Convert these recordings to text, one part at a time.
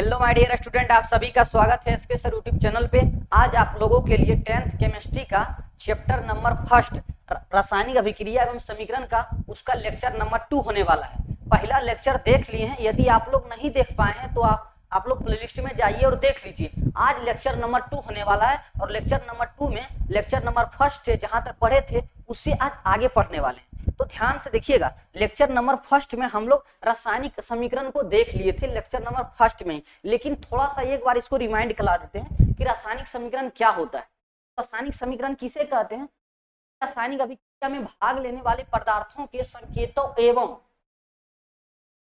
Hello my dear student, आप सभी का स्वागत है इसके सर यूट्यूब चैनल पे। आज आप लोगों के लिए 10th केमिस्ट्री का चैप्टर नंबर फर्स्ट रासायनिक अभिक्रिया एवं समीकरण का उसका लेक्चर नंबर 2 होने वाला है। पहला लेक्चर देख लिए हैं, यदि आप लोग नहीं देख पाए हैं तो आप लोग प्लेलिस्ट में जाइए और देख लीजिए। आज लेक्चर नंबर 2 होने वाला है और लेक्चर नंबर 2 में लेक्चर नंबर फर्स्ट से जहां तक पढ़े थे उससे आज आगे पढ़ने वाले हैं। तो ध्यान से देखिएगा, लेक्चर नंबर फर्स्ट में हम लोग रासायनिक समीकरण को देख लिए थे लेक्चर नंबर फर्स्ट में, लेकिन थोड़ा सा एक बार इसको रिमाइंड करा देते हैं कि रासायनिक समीकरण क्या होता है। रासायनिक समीकरण किसे कहते हैं? रासायनिक अभिक्रिया में भाग लेने वाले पदार्थों के संकेतों एवं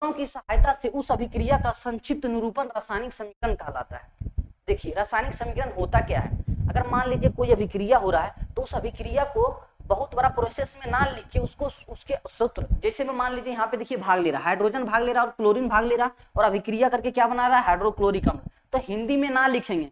की सहायता से उस अभिक्रिया का संक्षिप्त निरूपण रासायनिक समीकरण कहलाता है। देखिए, रासायनिक समीकरण होता क्या है। अगर मान लीजिए कोई अभिक्रिया हो रहा है तो उस अभिक्रिया को बहुत बड़ा प्रोसेस में ना लिख के उसको उसके सूत्र, जैसे में मान लीजिए यहाँ पे देखिए भाग ले रहा है, हाइड्रोजन भाग ले रहा है और क्लोरीन भाग ले रहा है और अभिक्रिया करके क्या बना रहा है, हाइड्रोक्लोरिक अम्ल। तो हिंदी में ना लिखेंगे,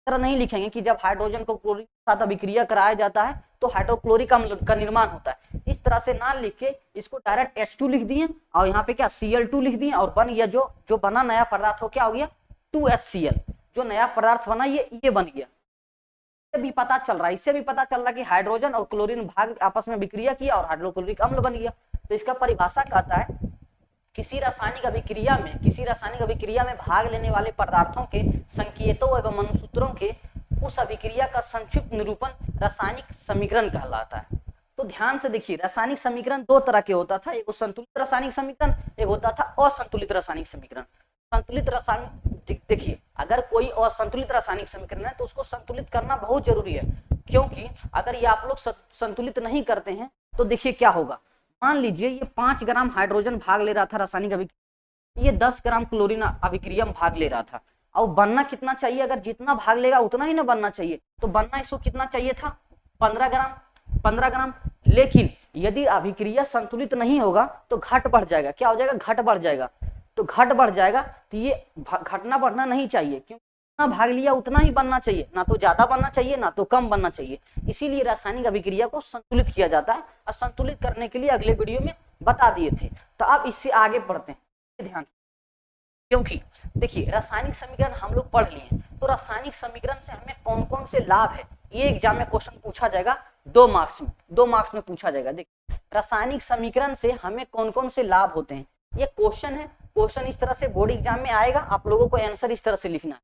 तरह नहीं लिखेंगे कि जब हाइड्रोजन को क्लोरीन के साथ अभिक्रिया कराया जाता है तो हाइड्रोक्लोरिक अम्ल का निर्माण होता है। इस तरह से ना लिख के इसको डायरेक्ट H2 लिख दिए और यहाँ पे क्या Cl2 लिख दिए और बन गया जो बना नया पदार्थ हो क्या हो गया 2HCl। जो नया पदार्थ बना ये बन गया। भी पता चल रहा है, इससे भी पता चल रहा है कि हाइड्रोजन और क्लोरीन भाग आपस में विक्रिया किया और हाइड्रोक्लोरिक अम्ल बन गया। तो इसका परिभाषा कहता है किसी रासायनिक अभिक्रिया में भाग लेने वाले पदार्थों के संकेतों एवं अनुसूत्रों के उस अभिक्रिया का संक्षिप्त निरूपण रासायनिक समीकरण कहलाता है। तो ध्यान से देखिए, रासायनिक समीकरण दो तरह के होता था, एक संतुलित रासायनिक समीकरण, एक होता था असंतुलित रासायनिक समीकरण। संतुलित रासायनिक देखिए, अगर कोई असंतुलित रासायनिक समीकरण है तो उसको संतुलित करना बहुत जरूरी है, क्योंकि अगर ये आप लोग संतुलित नहीं करते हैं तो देखिए क्या होगा। मान लीजिए ये 5 ग्राम हाइड्रोजन भाग ले रहा था रासायनिक अभिक्रिया, ये 10 ग्राम क्लोरीन अभिक्रिया में भाग ले रहा था। और बनना कितना चाहिए? अगर जितना भाग लेगा उतना ही ना बनना चाहिए, तो बनना इसको कितना चाहिए था? 15 ग्राम। लेकिन यदि अभिक्रिया संतुलित नहीं होगा तो घट बढ़ जाएगा। क्या हो जाएगा? घट बढ़ जाएगा। तो घट बढ़ जाएगा तो ये घटना बढ़ना नहीं चाहिए, क्योंकि जितना भाग लिया उतना ही बनना चाहिए, ना तो ज्यादा बनना चाहिए ना तो कम बनना चाहिए। इसीलिए रासायनिक अभिक्रिया को संतुलित किया जाता है और संतुलित करने के लिए अगले वीडियो में बता दिए थे। तो अब इससे आगे बढ़ते हैं ध्यान से, क्योंकि देखिए रासायनिक समीकरण हम लोग पढ़ लिए, तो रासायनिक समीकरण से हमें कौन कौन से लाभ है ये एग्जाम में क्वेश्चन पूछा जाएगा 2 मार्क्स में पूछा जाएगा। देखिए, रासायनिक समीकरण से हमें कौन कौन से लाभ होते हैं, ये क्वेश्चन है। क्वेश्चन इस तरह से बोर्ड एग्जाम में आएगा, आप लोगों को आंसर इस तरह से लिखना है,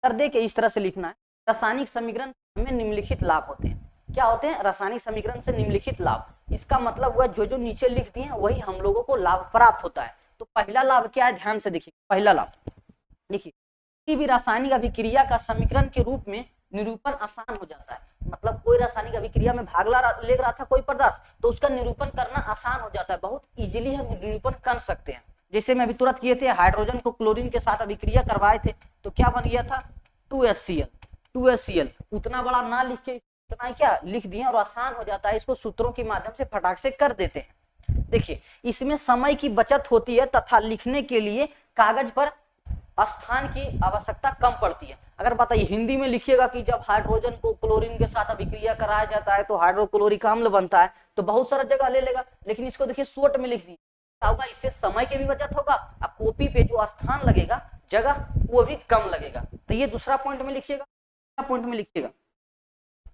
कर दे के इस तरह से लिखना है। रासायनिक समीकरण हमें निम्नलिखित लाभ होते हैं। क्या होते हैं? रासायनिक समीकरण से निम्नलिखित लाभ। इसका मतलब हुआ जो नीचे लिख दिए वही हम लोगों को लाभ प्राप्त होता है। तो पहला लाभ क्या है, ध्यान से देखिए। पहला लाभ देखिए, किसी भी रासायनिक अभिक्रिया का समीकरण के रूप में निरूपण आसान हो जाता है। मतलब कोई रासायनिक अभिक्रिया में भाग ले रहा था कोई पदार्थ, तो उसका निरूपण करना आसान हो जाता है, बहुत इजीली हम निरूपण कर सकते हैं। जैसे मैं अभी तुरंत किए थे, हाइड्रोजन को क्लोरीन के साथ अभिक्रिया करवाए थे तो क्या बन गया था? 2HCl। उतना बड़ा ना लिख के इतना ही क्या लिख दिए और आसान हो जाता है, इसको सूत्रों के माध्यम से फटाक से कर देते हैं। देखिए, इसमें समय की बचत होती है तथा लिखने के लिए कागज पर स्थान की आवश्यकता कम पड़ती है। अगर बताइए हिंदी में लिखिएगा कि जब हाइड्रोजन को क्लोरीन के साथ अभिक्रिया कराया जाता है तो हाइड्रोक्लोरिक अम्ल बनता है, तो बहुत सारा जगह ले लेगा। लेकिन इसको देखिए शॉर्ट में लिख दिया होगा, इससे समय की भी बचत होगा और कॉपी पे जो स्थान लगेगा जगह वो भी कम लगेगा। तो ये दूसरा पॉइंट में लिखिएगा।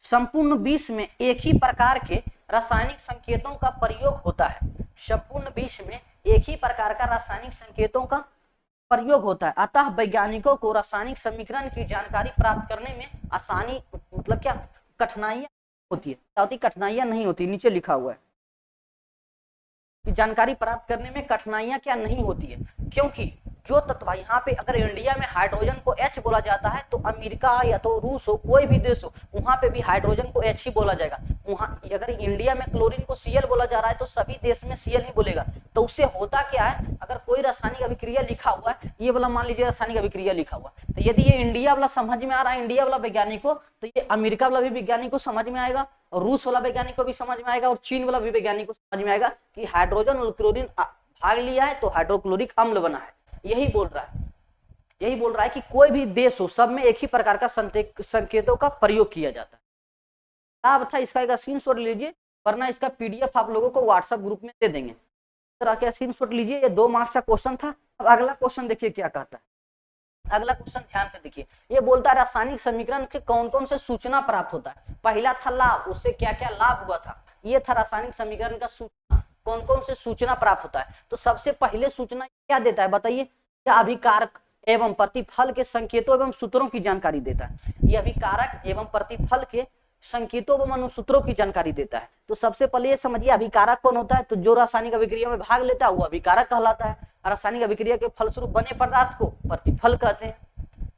संपूर्ण विश्व में एक ही प्रकार के रासायनिक संकेतों का प्रयोग होता है। संपूर्ण विश्व में एक ही प्रकार का रासायनिक संकेतों का प्रयोग होता है, अतः वैज्ञानिकों को रासायनिक समीकरण की जानकारी प्राप्त करने में आसानी मतलब क्या कठिनाइयां होती है? क्या होती? कठिनाइयां नहीं होती। नीचे लिखा हुआ है कि जानकारी प्राप्त करने में कठिनाइयां क्या नहीं होती है, क्योंकि जो तत्व यहाँ पे अगर इंडिया में हाइड्रोजन को H बोला जाता है तो अमेरिका या तो रूस हो, कोई भी देश हो, वहां पे भी हाइड्रोजन को H ही बोला जाएगा। वहां अगर इंडिया में क्लोरीन को Cl बोला जा रहा है तो सभी देश में Cl ही बोलेगा। तो उससे होता क्या है, अगर कोई रासायनिक अभिक्रिया लिखा हुआ है, ये वाला मान लीजिए रासायनिक अभिक्रिया लिखा हुआ है, तो यदि ये इंडिया वाला समझ में आ रहा है, इंडिया वाला वैज्ञानिक को, तो ये अमेरिका वाला भी वैज्ञानिक को समझ में आएगा और रूस वाला वैज्ञानिक को भी समझ में आएगा और चीन वाला भी वैज्ञानिक को समझ में आएगा कि हाइड्रोजन और क्लोरीन भाग लिया है तो हाइड्रोक्लोरिक अम्ल बना है। यही बोल रहा है कि कोई भी देश हो, सब में एक ही प्रकार का संकेतों का प्रयोग किया जाता है। लाभ था इसका, एक स्क्रीनशॉट लीजिए, वरना इसका PDF आप लोगों को व्हाट्सएप ग्रुप में दे देंगे। इस तरह का स्क्रीनशॉट लीजिए। ये 2 मार्क्स का क्वेश्चन था। अब अगला क्वेश्चन देखिए क्या कहता है। अगला क्वेश्चन ध्यान से देखिए, ये बोलता है रासायनिक समीकरण के कौन कौन से सूचना प्राप्त होता है। पहला था लाभ, उससे क्या क्या लाभ हुआ था, ये था रासायनिक समीकरण का सूचना, कौन कौन से सूचना प्राप्त होता है। तो सबसे पहले सूचना क्या देता है बताइए, क्या अभिकारक एवं प्रतिफल के संकेतों एवं सूत्रों की जानकारी देता है। ये अभिकारक एवं प्रतिफल के संकेतों एवं अनुसूत्रों की जानकारी देता है। तो सबसे पहले ये समझिए अभिकारक कौन होता है, तो जो रासायनिक अभिक्रिया में भाग लेता है वो अभिकारक कहलाता है। रासायनिक अभिक्रिया के फलस्वरूप बने पदार्थ को प्रतिफल कहते हैं।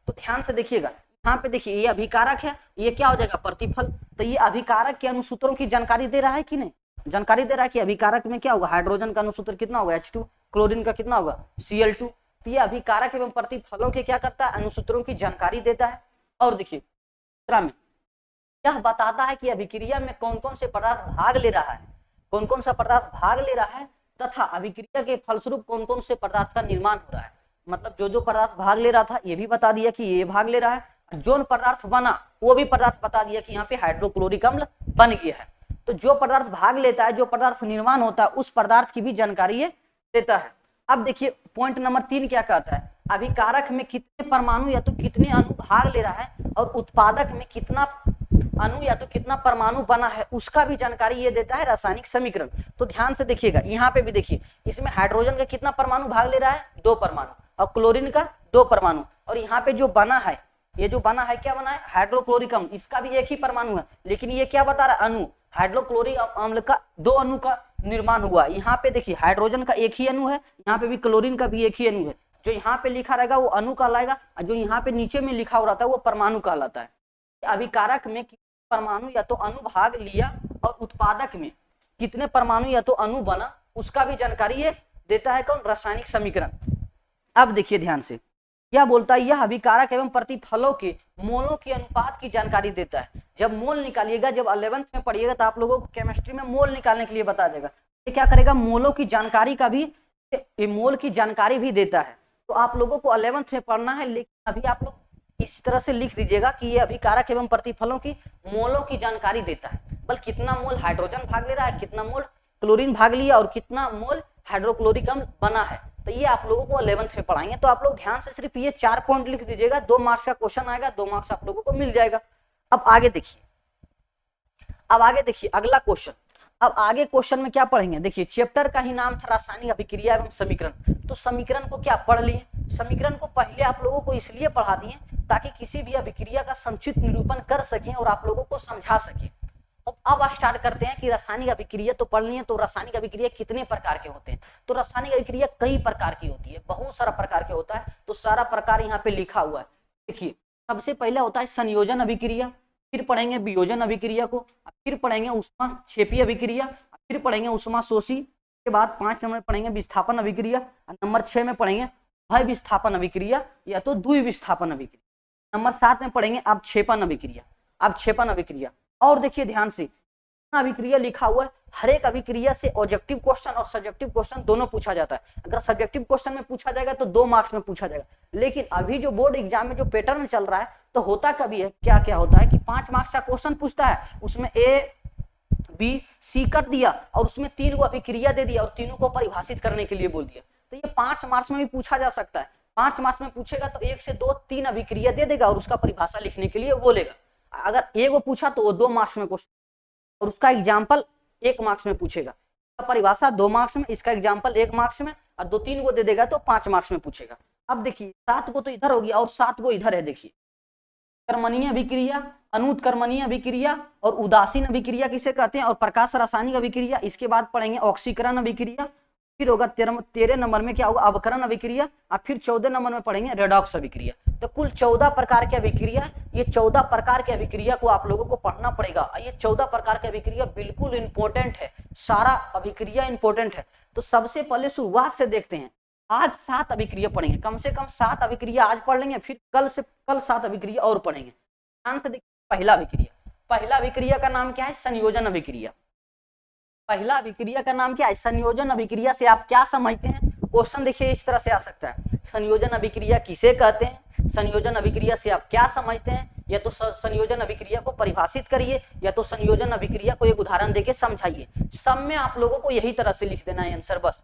तो ध्यान से देखिएगा, यहाँ पे देखिए ये अभिकारक है, ये क्या हो जाएगा प्रतिफल। तो ये अभिकारक के अनुसूत्रों की जानकारी दे रहा है कि नहीं, जानकारी दे रहा है कि अभिकारक में क्या होगा, हाइड्रोजन का अनुसूत्र कितना होगा H2, क्लोरीन का कितना होगा Cl2। तो ये अभिकारक एवं प्रतिफलों के क्या करता है, अनुसूत्रों की जानकारी देता है। और देखिए दूसरा में यह बताता है कि अभिक्रिया में कौन कौन से पदार्थ भाग ले रहा है, कौन कौन सा पदार्थ भाग ले रहा है, तथा अभिक्रिया के फलस्वरूप कौन कौन से पदार्थ का निर्माण हो रहा है। मतलब जो जो पदार्थ भाग ले रहा था ये भी बता दिया कि ये भाग ले रहा है, जो पदार्थ बना वो भी पदार्थ बता दिया कि यहाँ पे हाइड्रोक्लोरिक अम्ल बन गया है। तो जो पदार्थ भाग लेता है, जो पदार्थ निर्माण होता है, उस पदार्थ की भी जानकारी ये देता है। अब देखिए पॉइंट नंबर 3 क्या कहता है, अभिकारक में कितने परमाणु या तो कितने अणु भाग ले रहा है और उत्पादक में कितना अणु या तो कितना परमाणु बना है, उसका भी जानकारी ये देता है रासायनिक समीकरण। तो ध्यान से देखिएगा, यहाँ पे भी देखिए इसमें हाइड्रोजन का कितना परमाणु भाग ले रहा है, 2 परमाणु, और क्लोरीन का 2 परमाणु, और यहाँ पे जो बना है, ये जो बना है क्या बना है, हाइड्रोक्लोरिक अम्ल, इसका भी एक ही परमाणु है, लेकिन ये क्या बता रहा है, अणु, हाइड्रोक्लोरिक अम्ल का 2 अणु का निर्माण हुआ। यहाँ पे देखिए हाइड्रोजन का एक ही अणु है, यहाँ पे भी क्लोरीन का भी एक ही अणु है। जो यहाँ पे लिखा रहेगा वो अणु कहलाएगा, और जो यहाँ पे नीचे में लिखा हो रहता है वो परमाणु कहलाता है। अभिकारक में परमाणु या तो अणु भाग लिया और उत्पादक में कितने परमाणु या तो अणु बना, उसका भी जानकारी ये देता है कौन, रासायनिक समीकरण। अब देखिए ध्यान से क्या बोलता है, यह अभिकारक एवं प्रतिफलों के मोलों के अनुपात की जानकारी देता है। जब मोल निकालिएगा, जब 11th में पढ़िएगा तो आप लोगों को केमिस्ट्री में मोल निकालने के लिए बता देगा, ये क्या करेगा, मोलों की जानकारी का भी, ये मोल की जानकारी भी देता है। तो आप लोगों को 11th में पढ़ना है, लेकिन अभी आप लोग इस तरह से लिख दीजिएगा कि ये अभिकारक एवं प्रतिफलों की मोलों की जानकारी देता है। बल कितना मोल हाइड्रोजन भाग ले रहा है, कितना मोल क्लोरीन भाग लिया, और कितना मोल हाइड्रोक्लोरिक अम्ल बना है। तो ये आप लोगों को 11th में पढ़ाएंगे। तो आप लोग ध्यान से सिर्फ ये 4 पॉइंट लिख दीजिएगा, 2 मार्क्स का क्वेश्चन आएगा, 2 मार्क्स आप लोगों को मिल जाएगा। अब आगे देखिए, अगला क्वेश्चन। अब आगे क्वेश्चन में क्या पढ़ेंगे, देखिए चैप्टर का ही नाम था रासायनिक अभिक्रिया एवं समीकरण। तो समीकरण को क्या पढ़ लिए, समीकरण को पहले आप लोगों को इसलिए पढ़ा दिए ताकि किसी भी अभिक्रिया का संक्षिप्त निरूपण कर सकें और आप लोगों को समझा सकें। अब स्टार्ट करते हैं कि रासायनिक अभिक्रिया तो पढ़ लिए, तो रासायनिक अभिक्रिया कितने प्रकार के होते हैं। तो रासायनिक अभिक्रिया कई प्रकार की होती है, बहुत सारा प्रकार के होता है। तो सारा प्रकार यहाँ पे लिखा हुआ है। देखिए सबसे पहले होता है संयोजन अभिक्रिया, फिर पढ़ेंगे वियोजन अभिक्रिया को, फिर पढ़ेंगे ऊष्माक्षेपी अभिक्रिया, फिर पढ़ेंगे ऊष्माशोषी, के बाद 5 नंबर पढ़ेंगे विस्थापन अभिक्रिया, नंबर 6 में पढ़ेंगे भय विस्थापन अभिक्रिया या तो द्वि विस्थापन अभिक्रिया, नंबर 7 में पढ़ेंगे अवक्षेपण अभिक्रिया। और देखिए ध्यान से अभिक्रिया लिखा हुआ है, हर एक अभिक्रिया से ऑब्जेक्टिव क्वेश्चन और सब्जेक्टिव क्वेश्चन दोनों पूछा जाता है। अगर सब्जेक्टिव क्वेश्चन में पूछा जाएगा तो 2 मार्क्स में पूछा जाएगा, लेकिन अभी जो बोर्ड एग्जाम में जो पैटर्न चल रहा है तो होता कभी है, क्या क्या होता है कि 5 मार्क्स का क्वेश्चन पूछता है, उसमें ए बी सी कर दिया और उसमें 3 को अभिक्रिया दे दिया और तीनों को परिभाषित करने के लिए बोल दिया। तो ये 5 मार्क्स में भी पूछा जा सकता है। 5 मार्क्स में पूछेगा तो 1 से 2 3 अभिक्रिया दे देगा और उसका परिभाषा लिखने के लिए बोलेगा। अगर एक वो पूछा तो वो 2 मार्क्स में क्वेश्चन और उसका एग्जाम्पल 1 मार्क्स में पूछेगा, परिभाषा 2 मार्क्स में, इसका एग्जाम्पल 1 मार्क्स में, और 2-3 को दे देगा तो 5 मार्क्स में पूछेगा। अब देखिए 7 को तो इधर हो गया और 7 को इधर है। देखिए कर्मणीय अभिक्रिया, अनुत्कर्मणीय अभिक्रिया और उदासीन अभिक्रिया किसे कहते हैं, और प्रकाश रासायनिक अभिक्रिया। इसके बाद पढ़ेंगे ऑक्सीकरण अभिक्रिया, फिर होगा 13 नंबर में क्या होगा अवकरण अभिक्रिया, और फिर 14 नंबर में पढ़ेंगे रेडॉक्स अभिक्रिया। तो कुल 14 प्रकार की अभिक्रिया, ये 14 प्रकार की अभिक्रिया को आप लोगों को पढ़ना पड़ेगा। ये 14 प्रकार की अभिक्रिया बिल्कुल इंपॉर्टेंट है, सारा अभिक्रिया इंपॉर्टेंट है। तो सबसे पहले शुरुआत से देखते हैं, आज 7 अभिक्रिया पढ़ेंगे, कम से कम 7 अभिक्रिया आज पढ़ लेंगे, फिर कल 7 अभिक्रिया और पढ़ेंगे। ध्यान से देखिए पहला अभिक्रिया का नाम क्या है, संयोजन अभिक्रिया। पहला अभिक्रिया का नाम क्या है, संयोजन अभिक्रिया से आप क्या समझते हैं, क्वेश्चन देखिए इस तरह से आ सकता है, संयोजन अभिक्रिया किसे कहते हैं, संयोजन अभिक्रिया से आप क्या समझते हैं, या तो संयोजन अभिक्रिया को परिभाषित करिए या तो संयोजन अभिक्रिया को एक उदाहरण देके समझाइए। सब में आप लोगों को यही तरह से लिख देना है आंसर बस।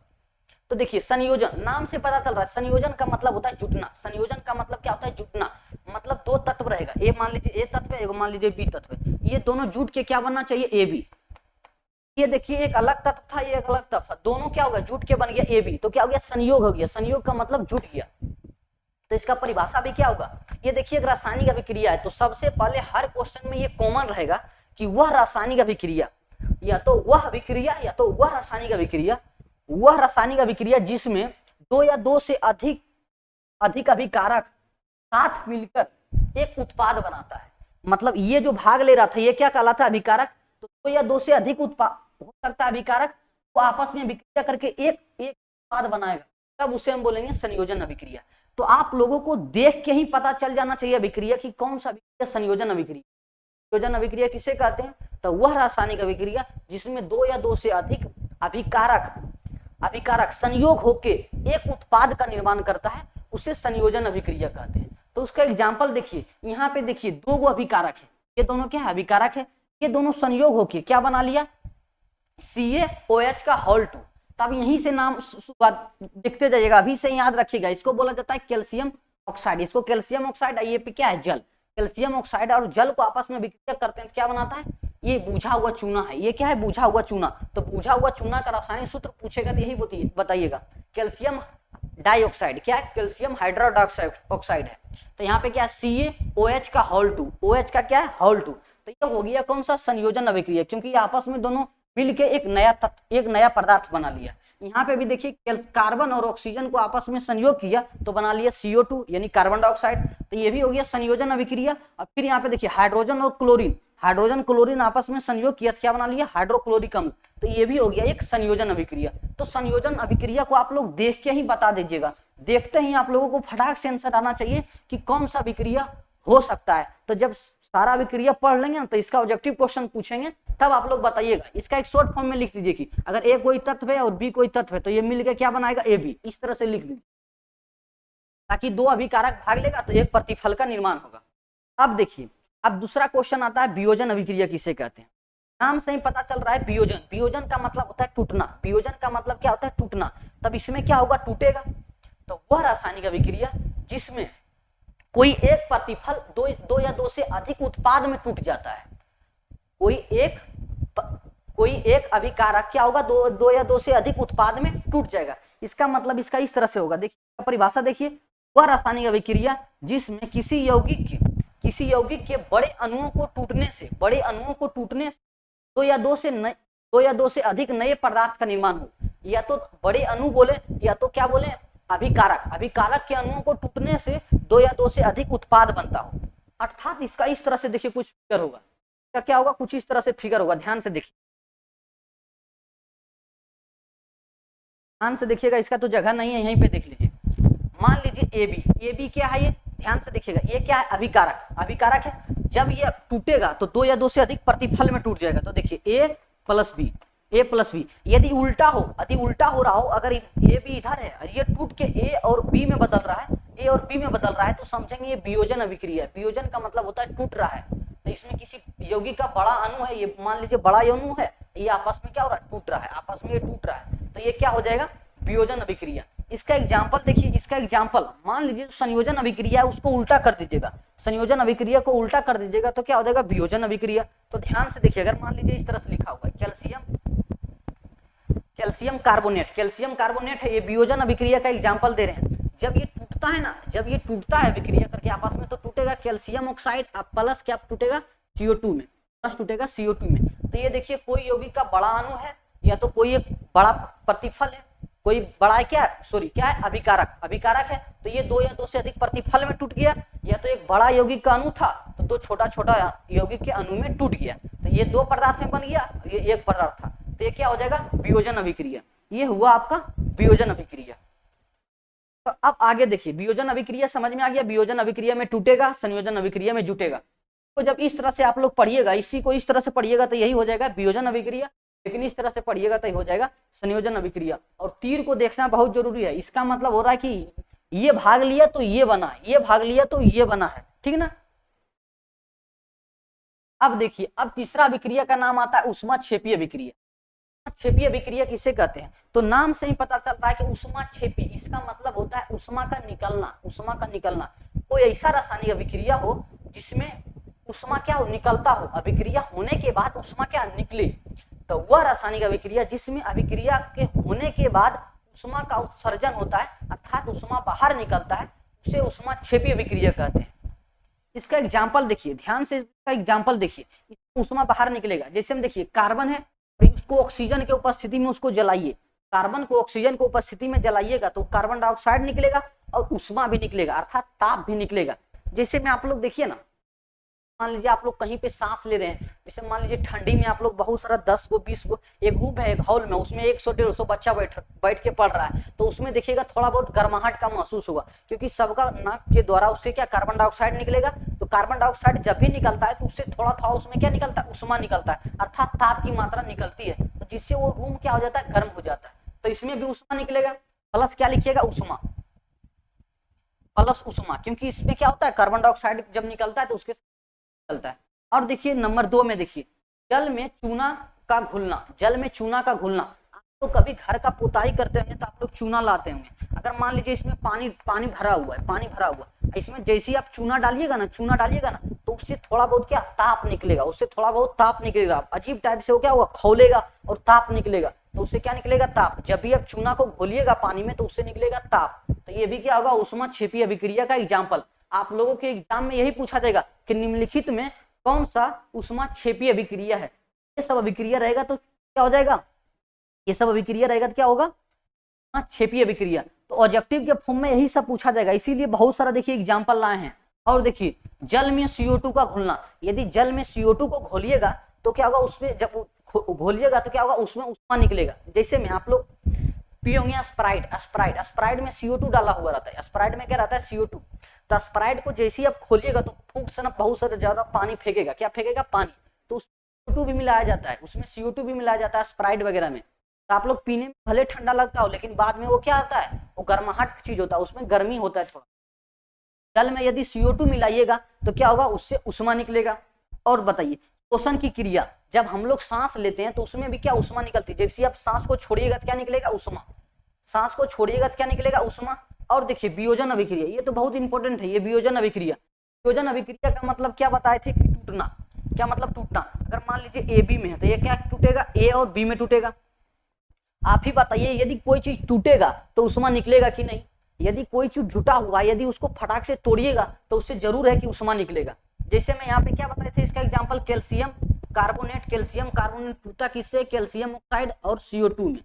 तो देखिए संयोजन, नाम से पता चल रहा है संयोजन का मतलब होता है जुटना। संयोजन का मतलब क्या होता है? जुटना। मतलब दो तत्व रहेगा, ए मान लीजिए ए तत्व है, एक मान लीजिए बी तत्व है, ये दोनों जुट के क्या बनना चाहिए? A B. ये देखिए एक अलग तत्व था, ये एक अलग तत्व था, दोनों क्या हो गया? जुट के बन गया ए बी, तो क्या हो गया? संयोग हो गया। संयोग का मतलब जुट गया। तो इसका परिभाषा भी क्या होगा? ये देखिए एक रासायनिक अभिक्रिया है, तो सबसे पहले हर क्वेश्चन में ये कॉमन रहेगा कि वह रासायनिक अभिक्रिया, या तो वह अभिक्रिया या तो वह रासायनिक अभिक्रिया, वह रासायनिक अभिक्रिया जिसमें दो या दो से अधिक अभिकारक साथ मिलकर एक उत्पाद बनाता है। मतलब ये जो भाग ले रहा था ये क्या कहलाता है? अभिकारक। तो दो या दो से अधिक उत्पाद हो सकता है अभिकारक, वो आपस में अभिक्रिया करके एक उत्पाद बनाएगा, तब उसे हम बोलेंगे संयोजन अभिक्रिया। तो आप लोगों को देख के ही पता चल जाना चाहिए अभिक्रिया की कौन सा अभिक्रिया संयोजन अभिक्रिया। संयोजन अभिक्रिया किसे कहते हैं? तो वह रासायनिक अभिक्रिया जिसमें दो या दो से अधिक अभिकारक संयोग होके एक उत्पाद का निर्माण करता है, उसे संयोजन अभिक्रिया कहते हैं। तो उसका एग्जाम्पल देखिए, यहाँ पे देखिए दो गो अभिकारक है, ये दोनों क्या है? अभिकारक है। ये दोनों संयोग होके क्या बना लिया? CaOH का होल 2। तब यहीं से नाम देखते जाइएगा, अभी से याद रखिएगा, इसको बोला जाता है कैल्शियम ऑक्साइड। इसको कैल्शियम ऑक्साइड, ये पे क्या है? जल। कैल्शियम ऑक्साइड और जल को आपस में विक्रिया करते हैं तो क्या बनाता है? ये बुझा हुआ चूना है। ये क्या है? बुझा हुआ चूना। तो बुझा हुआ चूना का रासायनिक सूत्र पूछेगा तो यही बताइएगा, कैल्शियम डाइऑक्साइड। क्या है? कैल्शियम हाइड्रोक्साइड ऑक्साइड है। तो यहाँ पे क्या है? CaOH का होल 2। OH का क्या है? होल 2। तो ये हो गया कौन सा? संयोजन अभिक्रिया, क्योंकि आपस में दोनों मिलके एक नया पदार्थ बना लिया। यहाँ पे भी देखिए कार्बन और ऑक्सीजन को आपस में संयोग किया तो बना लिया CO2 यानी कार्बन डाइऑक्साइड। तो ये भी हो गया संयोजन अभिक्रिया। अब फिर यहाँ पे देखिए हाइड्रोजन और क्लोरीन आपस में संयोग किया तो क्या बना लिया? हाइड्रोक्लोरिक अम्ल। तो ये भी हो गया एक संयोजन अभिक्रिया। तो संयोजन अभिक्रिया को आप लोग देख के ही बता दीजिएगा, देखते ही आप लोगों को फटाक से आंसर आना चाहिए कि कौन सा अभिक्रिया हो सकता है। तो जब सारा अभिक्रिया पढ़ लेंगे ना तो इसका ऑब्जेक्टिव क्वेश्चन पूछेंगे तब आप लोग बताइएगा। इसका एक शॉर्ट फॉर्म में लिख दीजिए कि अगर ए कोई तत्व है और बी कोई तत्व है तो ये मिलकर क्या बनाएगा? A B. इस तरह से लिख दीजिए ताकि दो अभिकारक भाग लेगा तो एक प्रतिफल का निर्माण होगा। अब देखिए, अब दूसरा क्वेश्चन आता है वियोजन अभिक्रिया किसे कहते हैं? नाम से ही पता चल रहा है वियोजन। वियोजन का मतलब होता है टूटना। वियोजन का मतलब क्या होता है? टूटना। तब इसमें क्या होगा? टूटेगा। तो वह रासायनिक अभिक्रिया जिसमें कोई एक प्रतिफल दो या दो से अधिक उत्पाद में टूट जाता है। कोई एक अभिकारक क्या होगा? दो या दो से अधिक उत्पाद में टूट जाएगा। इसका मतलब इसका इस तरह से होगा। देखिए परिभाषा देखिए, वह रासायनिक अभिक्रिया जिसमें किसी यौगिक के बड़े अणुओं को टूटने से दो या दो से अधिक नए पदार्थ का निर्माण हो। या तो बड़े अणु बोले या तो क्या बोले? अभिकारक के अणुओं को टूटने से दो या दो से अधिक उत्पाद बनता हो। अर्थात इसका इस तरह से देखिए कुछ फिगर होगा। इसका क्या होगा? कुछ इस तरह से फिगर होगा। ध्यान से देखिएगा, इसका तो जगह नहीं है, यहीं पे देख लीजिए। मान लीजिए ए बी क्या है? ये ध्यान से देखिएगा, ये क्या है? अभिकारक है। जब ये टूटेगा तो दो या दो से अधिक प्रतिफल में टूट जाएगा। तो देखिए ए प्लस बी। यदि उल्टा हो रहा हो, अगर ए बी इधर है और ये टूट के ए और बी में बदल रहा है तो समझेंगे ये वियोजन अभिक्रिया है। वियोजन का मतलब होता है टूट रहा है। तो इसमें किसी यौगिक का बड़ा अणु है, ये मान लीजिए बड़ा अणु है, ये आपस में क्या हो रहा है? टूट रहा है। आपस में ये टूट रहा है तो ये क्या हो जाएगा? वियोजन अभिक्रिया। इसका एग्जाम्पल देखिए, इसका एग्जाम्पल मान लीजिए संयोजन अभिक्रिया है उसको उल्टा कर दीजिएगा। संयोजन अभिक्रिया को उल्टा कर दीजिएगा तो क्या हो जाएगा? वियोजन अभिक्रिया। तो ध्यान से देखिए, अगर मान लीजिए इस तरह से लिखा होगा कैल्शियम कार्बोनेट है, ये वियोजन अभिक्रिया का एग्जाम्पल दे रहे हैं। जब ये टूटता है अभिक्रिया करके आपस में तो टूटेगा कैल्शियम ऑक्साइड प्लस क्या टूटेगा? CO2 में, प्लस टूटेगा CO2 में। तो ये देखिए कोई यौगिक का बड़ा अणु है या तो कोई एक बड़ा प्रतिफल है, कोई बड़ा क्या है? अभिकारक है। तो ये दो या दो से अधिक प्रतिफल में टूट गया, या तो एक बड़ा यौगिक का अणु था तो दो छोटा यौगिक के अणु में टूट गया। तो ये दो पदार्थ में बन गया, ये एक पदार्थ था। तो ये क्या हो जाएगा? वियोजन अभिक्रिया। ये हुआ आपका वियोजन अभिक्रिया। तो अब आगे देखिए, वियोजन अभिक्रिया समझ में आ गया। वियोजन अभिक्रिया में टूटेगा, संयोजन अभिक्रिया में जुटेगा। तो जब इस तरह से आप लोग पढ़िएगा, इसी को इस तरह से पढ़िएगा तो यही हो जाएगा वियोजन अभिक्रिया, लेकिन इस तरह से पढ़िएगा तो हो जाएगा संयोजन अभिक्रिया। और तीर को देखना बहुत जरूरी है। इसका मतलब हो रहा है कि ये भाग लिया तो ये बना है, ये भाग लिया तो ये बना है, ठीक ना। अब देखिए, अब तीसरा अभिक्रिया का नाम आता है ऊष्माक्षेपीय अभिक्रिया। उष्माक्षेपी अभिक्रिया किसे कहते हैं? तो नाम से ही पता चल रहा है कि उष्माक्षेपी, इसका मतलब होता है उष्मा का निकलना, उष्मा का निकलना। कोई ऐसा रासायनिक अभिक्रिया हो जिसमें उष्मा क्या हो, निकलता हो, अभिक्रिया होने के बाद उष्मा क्या निकले, तो वह रासायनिक अभिक्रिया जिसमें अभिक्रिया के होने के बाद उष्मा का उत्सर्जन होता है, अर्थात उष्मा बाहर निकलता है, उसे उष्माक्षेपी अभिक्रिया कहते हैं। इसका एग्जाम्पल देखिए, ध्यान से इसका एग्जाम्पल देखिए, उष्मा बाहर निकलेगा। जैसे हम देखिए कार्बन है, उसको ऑक्सीजन के उपस्थिति में उसको जलाइए, कार्बन को ऑक्सीजन की उपस्थिति में जलाइएगा तो कार्बन डाइऑक्साइड निकलेगा और उष्मा भी निकलेगा, अर्थात ताप भी निकलेगा। जैसे में आप लोग देखिए ना, मान लीजिए आप लोग कहीं पे सांस ले रहे हैं, जैसे मान लीजिए ठंडी में आप लोग बहुत सारा 10 गो 20 गो, एक रूम है एक हॉल में, उसमें 100-150 बच्चा बैठ के पढ़ रहा है, तो उसमें देखिएगा थोड़ा बहुत गर्माहट का महसूस होगा, क्योंकि सबका नाक के द्वारा उससे क्या कार्बन डाइऑक्साइड निकलेगा। तो कार्बन डाइऑक्साइड जब भी निकलता है तो उससे थोड़ा थोड़ा उसमें क्या निकलता है, उष्मा निकलता है, अर्थात ताप की मात्रा निकलती है, तो जिससे वो रूम क्या हो जाता है, गर्म हो जाता है। तो इसमें भी उष्मा निकलेगा, प्लस क्या लिखिएगा, उष्मा, प्लस उष्मा, क्योंकि इसमें क्या होता है, कार्बन डाइऑक्साइड जब निकलता है तो उसके निकलता है। और देखिए नंबर 2 में देखिए, जल में चूना का घुलना, जल में चूना का घुलना। आप लोग कभी घर का पुताई करते होंगे तो आप लोग चूना लाते होंगे, अगर मान लीजिए इसमें पानी भरा हुआ है, पानी भरा हुआ, इसमें जैसे ही आप चूना डालिएगा ना, चूना डालिएगा ना, तो उससे थोड़ा बहुत क्या ताप निकलेगा, उससे थोड़ा बहुत ताप निकलेगा, अजीब टाइप से वो क्या होगा, खौलेगा और ताप निकलेगा, तो उससे क्या निकलेगा, ताप। जब भी आप चूना को घोलिएगा पानी में तो उससे निकलेगा ताप, तो ये भी क्या होगा, उष्माक्षेपी अभिक्रिया का एग्जाम्पल। आप लोगों के एग्जाम में यही पूछा जाएगा कि निम्नलिखित में कौन सा उष्माक्षेपी अभिक्रिया है। ये सब अभिक्रिया रहेगा तो क्या हो जाएगा, ये सब अभिक्रिया रहेगा तो क्या होगा, उष्माक्षेपी अभिक्रिया। तो ऑब्जेक्टिव के फॉर्म में यही सब पूछा जाएगा, इसीलिए बहुत सारा देखिए एग्जाम्पल लाए हैं। और देखिए जल में CO2 का घुलना, यदि जल में CO2 को घोलिएगा तो क्या होगा, उसमें जब घोलिएगा तो क्या होगा, उसमें उष्मा निकलेगा। जैसे में आप लोग पियोगे स्प्राइट में CO2 डाला हुआ रहता है, स्प्राइट में क्या रहता है, CO2। तो स्प्राइट को जैसे ही आप खोलिएगा तो फूंक से ना बहुत सारा ज्यादा पानी फेंकेगा, क्या फेंकेगा, पानी, तो उसमें CO2 भी मिलाया जाता है, उसमें CO2 भी मिलाया जाता है स्प्राइट वगैरह में। तो आप लोग पीने में भले ठंडा लगता हो, लेकिन बाद में वो क्या आता है, वो गर्माहट चीज होता है, उसमें गर्मी होता है थोड़ा। जल में यदि CO2 मिलाइएगा तो क्या होगा, उससे उष्मा निकलेगा। और बताइए श्वसन की क्रिया, जब हम लोग सांस लेते हैं तो उसमें भी क्या उष्मा निकलती है, जैसे आप सांस को छोड़िएगा तो क्या निकलेगा, उष्मा, सांस को छोड़िएगा तो क्या निकलेगा, उष्मा। और देखिए वियोजन अभिक्रिया, ये तो बहुत इंपॉर्टेंट है, ये वियोजन अभिक्रिया। वियोजन अभिक्रिया का मतलब क्या बताए थे, टूटना। क्या मतलब टूटना, अगर मान लीजिए AB में है तो ये क्या टूटेगा, A और B में टूटेगा। आप ही बताइए यदि कोई चीज टूटेगा तो उष्मा निकलेगा कि नहीं, यदि कोई चीज जुटा हुआ है, यदि उसको फटाक से तोड़िएगा तो उससे जरूर है कि उष्मा निकलेगा। जैसे मैं यहाँ पे क्या बताए थे, इसका एग्जाम्पल कैल्शियम कार्बोनेट टूटा किससे, कैल्शियम ऑक्साइड और CO2 में,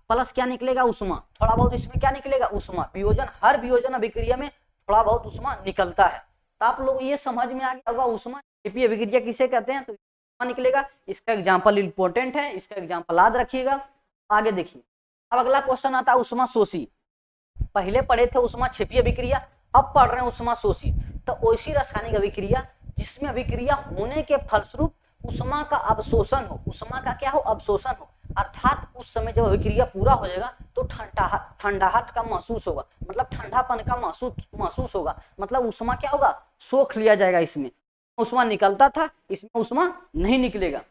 प्लस क्या निकलेगा, उष्मा, थोड़ा बहुत इसमें क्या निकलेगा, उष्मा। वियोजन, हर वियोजन अभिक्रिया में थोड़ा बहुत उष्मा निकलता है। तो आप लोग ये समझ में आ गया होगा उष्माक्षेपी अभिक्रिया किसे कहते हैं, तो उष्मा निकलेगा। इसका एग्जाम्पल इंपॉर्टेंट है, इसका एग्जाम्पल याद रखिएगा। आगे देखिए, अब अगला क्वेश्चन आता है उष्मा शोषी। पहले पढ़े थे उष्माक्षेपी अभिक्रिया, अब पढ़ रहे हैं उष्मा शोषी। तो ऐसी रासायनिक अभिक्रिया जिसमें अभिक्रिया होने के फलस्वरूप उष्मा का अवशोषण हो, उष्मा का क्या हो, अवशोषण हो, अर्थात उस समय जब अभिक्रिया पूरा हो जाएगा तो ठंडाहट का महसूस होगा, मतलब ठंडापन का महसूस होगा, मतलब उष्मा क्या होगा, सोख लिया जाएगा। इसमें उष्मा निकलता था, इसमें उष्मा नहीं निकलेगा।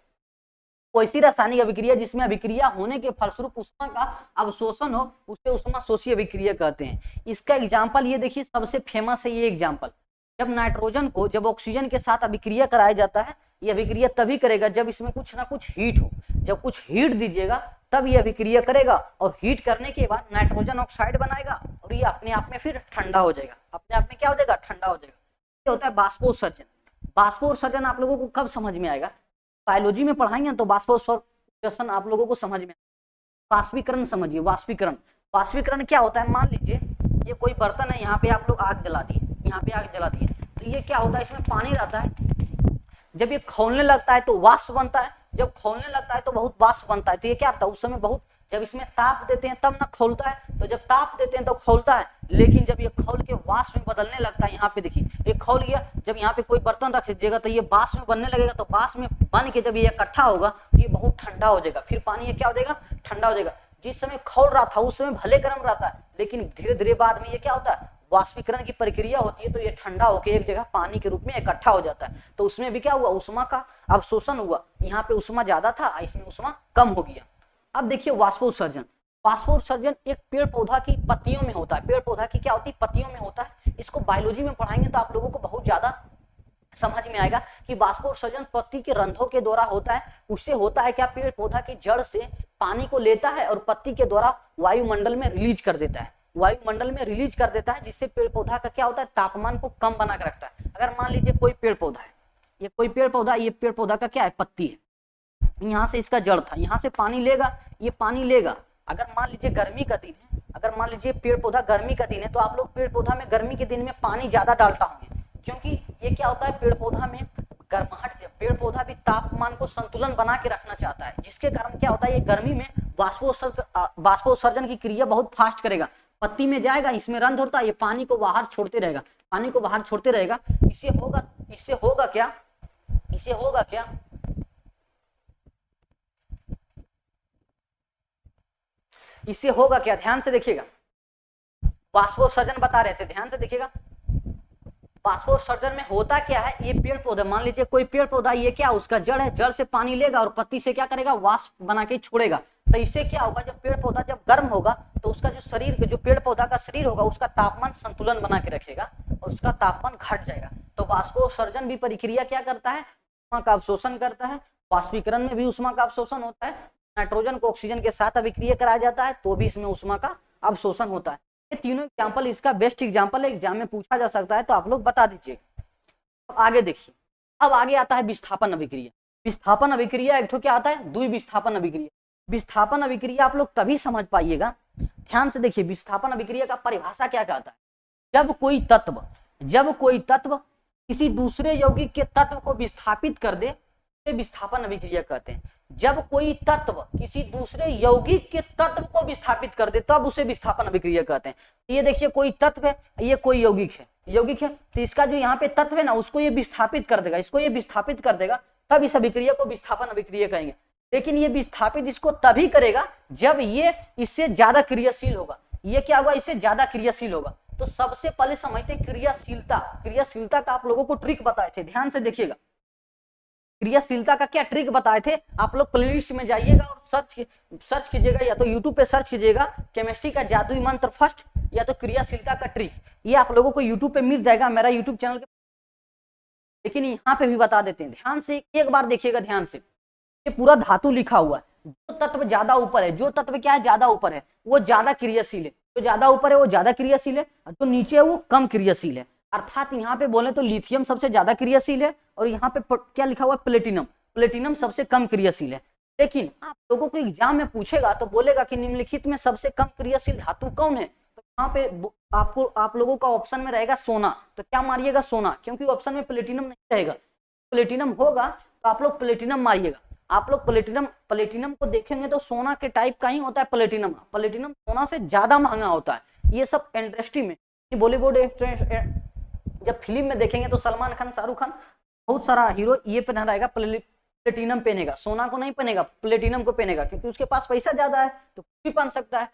ऐसी रासायनिक अभिक्रिया जिसमें अभिक्रिया होने के फलस्वरूप उष्मा का अवशोषण हो, उसे उष्मा शोषी अभिक्रिया कहते हैं। इसका एग्जाम्पल ये देखिए, सबसे फेमस है ये एग्जाम्पल, जब नाइट्रोजन को जब ऑक्सीजन के साथ अभिक्रिया कराया जाता है, ये अभिक्रिया तभी करेगा जब इसमें कुछ ना कुछ हीट हो, जब कुछ हीट दीजिएगा तब ये अभिक्रिया करेगा, और हीट करने के बाद नाइट्रोजन ऑक्साइड बनाएगा और ये अपने आप में फिर ठंडा हो जाएगा, अपने आप में क्या हो जाएगा, ठंडा हो जाएगा। ये होता है बाष्पोत्सर्जन। बाष्पोत्सर्जन आप लोगों को कब समझ में आएगा, बायोलॉजी में पढ़ाएंगे तो बाष्पोत्सर्जन आप लोगों को समझ में। वाष्पीकरण समझिए, वाष्पीकरण, वाष्पीकरण क्या होता है, मान लीजिए ये कोई बर्तन है, यहाँ पे आप लोग आग जला दिए, यहाँ पे आग जला दिए, तो ये क्या होता है, इसमें पानी रहता है, जब ये खौलने लगता है तो वाष्प बनता है, जब खौलने लगता है तो बहुत वाष्प बनता है, तो ये क्या होता है, उस समय बहुत, जब इसमें ताप देते हैं तब ना खौलता है, तो जब ताप देते हैं तो खौलता है, लेकिन जब ये खौल के वाष्प में बदलने लगता है, यहाँ पे देखिए ये खौल गया, जब यहाँ पे कोई बर्तन रख दीजिएगा तो ये वाष्प में बनने लगेगा, तो वाष्प में बन के जब ये इकट्ठा होगा तो ये बहुत ठंडा हो जाएगा, फिर पानी ये क्या हो जाएगा, ठंडा हो जाएगा। जिस समय खौल रहा था उस समय भले गर्म रहता है, लेकिन धीरे धीरे बाद में ये क्या होता है, वाष्पीकरण की प्रक्रिया होती है, तो ये ठंडा होकर एक जगह पानी के रूप में इकट्ठा हो जाता है, तो उसमें भी क्या हुआ, उष्मा का अवशोषण हुआ। यहाँ पे उष्मा ज्यादा था, इसमें उष्मा कम हो गया। अब देखिए वाष्पोत्सर्जन। वाष्पोत्सर्जन एक पेड़ पौधा की पत्तियों में होता है। पेड़ पौधा की क्या होती है? पत्तियों में होता है। इसको बायोलॉजी में पढ़ाएंगे तो आप लोगों को बहुत ज्यादा समझ में आएगा कि वाष्पोत्सर्जन पत्ती के रंध्रों के द्वारा होता है। उससे होता है क्या? पेड़ पौधा की जड़ से पानी को लेता है और पत्ती के द्वारा वायुमंडल में रिलीज कर देता है। वायुमंडल में रिलीज कर देता है, जिससे पेड़ पौधा का क्या होता है? तापमान को कम बना कर रखता है। अगर मान लीजिए कोई पेड़ पौधा है, ये कोई पेड़ पौधा, ये पेड़ पौधा का क्या है? पत्ती है। यहाँ से इसका जड़ था, यहाँ से पानी लेगा, ये पानी लेगा। अगर मान लीजिए गर्मी का दिन है, अगर मान लीजिए पेड़ पौधा गर्मी का दिन है, तो आप लोग पेड़ पौधा में गर्मी के दिन में पानी ज्यादा डालता होंगे, क्योंकि ये क्या होता है? पेड़ पौधा में गर्माहट, पेड़ पौधा भी तापमान को संतुलन बना के रखना चाहता है, जिसके कारण क्या होता है? ये गर्मी में वाष्पोत्सर्जन की क्रिया बहुत फास्ट करेगा। पत्ती में जाएगा, इसमें रंध्र होता है, ये पानी को बाहर छोड़ते रहेगा, पानी को बाहर छोड़ते रहेगा। इससे होगा क्या? इससे होगा क्या? इससे होगा क्या? ध्यान से देखिएगा, वाष्पोत्सर्जन बता रहे थे, ध्यान से देखिएगा। वाष्पोत्सर्जन में होता क्या है? ये पेड़ पौधा, मान लीजिए कोई पेड़ पौधा, ये क्या? उसका जड़ है, जड़ से पानी लेगा और पत्ती से क्या करेगा? वाष्प बना के छोड़ेगा। तो इससे क्या होगा? जब पेड़ पौधा जब गर्म होगा तो उसका जो शरीर, जो पेड़ पौधा का शरीर होगा, उसका तापमान संतुलन बना के रखेगा और उसका तापमान घट जाएगा। तो वाष्पोत्सर्जन भी प्रक्रिया क्या करता है? उष्मा का अवशोषण करता है। वाष्पीकरण में भी उष्मा का अवशोषण होता है। नाइट्रोजन को ऑक्सीजन के साथ अभिक्रिया कराया जाता है तो भी इसमें उष्मा का अवशोषण होता है। ये तीनों एग्जाम्पल, इसका बेस्ट एग्जाम्पल एग्जाम में पूछा जा सकता है, तो आप लोग बता दीजिए। अब आगे देखिए, अब आगे आता है विस्थापन अभिक्रिया। विस्थापन अभिक्रिया एक ठो क्या आता है? द्विविस्थापन अभिक्रिया। विस्थापन अभिक्रिया आप लोग तभी समझ पाइएगा, ध्यान से देखिए। विस्थापन अभिक्रिया का परिभाषा क्या कहता है? जब कोई तत्व किसी दूसरे यौगिक के तत्व को विस्थापित कर दे, विस्थापन अभिक्रिया कहते हैं। जब कोई तत्व किसी दूसरे यौगिक के तत्व को विस्थापित कर दे, तब उसे विस्थापन अभिक्रिया कहते हैं। ये देखिए, कोई तत्व है, ये कोई यौगिक है, तो इसका जो यहाँ पे तत्व है ना, उसको ये विस्थापित कर देगा, इसको ये विस्थापित कर देगा, तब इस अभिक्रिया को विस्थापन अभिक्रिया कहेंगे। लेकिन ये विस्थापित इसको तभी करेगा जब ये इससे ज्यादा क्रियाशील होगा। ये क्या होगा? इससे ज्यादा क्रियाशील होगा। तो सबसे पहले समझते हैं क्रियाशीलता का आप लोगों को ट्रिक बताए थे, ध्यान से देखिएगा। क्रियाशीलता का क्या ट्रिक बताए थे? आप लोग प्लेलिस्ट में जाइएगा और सर्च कीजिएगा, या तो यूट्यूब पे सर्च कीजिएगा केमिस्ट्री का जादुई मंत्र फर्स्ट, या तो क्रियाशीलता का ट्रिक। ये आप लोगों को यूट्यूब पे मिल जाएगा, मेरा यूट्यूब चैनल के। लेकिन यहाँ पे भी बता देते हैं, ध्यान से एक बार देखिएगा, ध्यान से। ये पूरा धातु लिखा हुआ है। जो तत्व ज्यादा ऊपर है, जो तत्व क्या है? ज्यादा ऊपर है, वो ज्यादा क्रियाशील है। जो ज्यादा ऊपर है वो ज्यादा क्रियाशील है, और जो नीचे है वो कम क्रियाशील है। अर्थात यहाँ पे बोले तो लिथियम सबसे ज्यादा क्रियाशील है, और यहाँ पे क्या लिखा हुआ है? प्लेटिनम सबसे कम क्रियाशील है। लेकिन आप लोगों को एग्जाम में पूछेगा तो बोलेगा कि निम्नलिखित में सबसे कम क्रियाशील धातु कौन है? तो यहाँ पे आप लोगों का ऑप्शन में रहेगा सोना। तो क्या मारिएगा? सोना, क्योंकि ऑप्शन में प्लेटिनम नहीं रहेगा। प्लेटिनम होगा तो आप लोग प्लेटिनम मारिएगा। आप लोग प्लेटिनम को देखेंगे तो सोना के टाइप का ही होता है प्लेटिनम सोना से ज्यादा महंगा होता है। ये सब इंडस्ट्री में, बॉलीवुड जब फिल्म में देखेंगे तो सलमान खान, शाहरुख खान, बहुत सारा हीरो ये पहना रहेगा, प्लेटिनम पहनेगा, सोना को नहीं पहनेगा, प्लेटिनम को पहनेगा, क्योंकि उसके पास पैसा ज्यादा है तो कुछ भी पहन सकता है।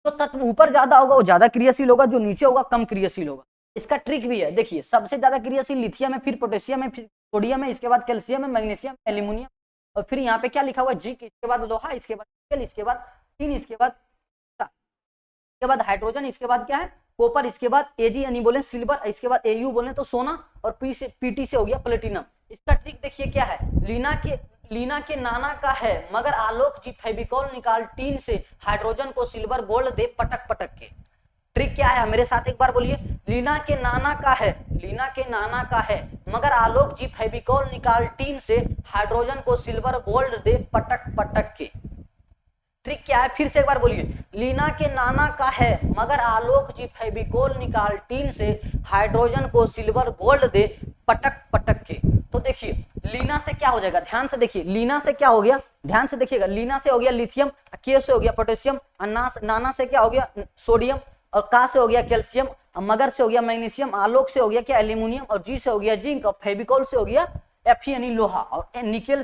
जो तत्व ऊपर ज्यादा होगा वो ज्यादा क्रियाशील होगा, जो नीचे होगा कम क्रियाशील होगा। इसका ट्रिक भी है, देखिए। सबसे ज्यादा क्रियाशील लिथियम है, फिर पोटेशियम है, फिर सोडियम है, इसके बाद कैल्शियम है, मैग्नीशियम, एल्यूमिनियम, और फिर यहाँ पे क्या लिखा हुआ? जिंक, इसके बाद लोहा, इसके बाद निकेल, इसके बाद टिन, इसके बाद हाइड्रोजन, इसके बाद क्या है? कॉपर, इसके बाद एजी यानी बोले सिल्वर, इसके बाद एयू बोले तो सोना, और पीटी से हो गया प्लेटिनम। इसका ट्रिक देखिए क्या है? लीना के नाना का है, मगर आलोक जी फेविकॉल निकाल टीन से हाइड्रोजन को सिल्वर गोल्ड दे पटक पटक के। ट्रिक क्या है? मेरे साथ एक बार बोलिए। लीना के नाना का है, मगर आलोक जी फेविकॉल निकाल टीन से हाइड्रोजन को सिल्वर गोल्ड दे पटक पटक के। ट्रिक क्या है? फिर से एक बार बोलिए। लीना के नाना का है, मगर आलोक जी फेविकोल निकाल टीन से हाइड्रोजन को सिल्वर गोल्ड दे पटक पटक के। तो देखिए लीना से क्या हो जाएगा? ध्यान से देखिए, लीना से क्या हो गया? ध्यान से देखिएगा। लीना से हो गया लिथियम, के से हो गया पोटेशियम, नाना से क्या हो गया? सोडियम, और का से हो गया कैल्शियम, मगर से हो गया मैग्नीशियम, आलोक से हो गया क्या? एल्यूमिनियम, और जी से हो गया जिंक, और फेविकोल से हो गया Fe यानी लोहा, और निकाल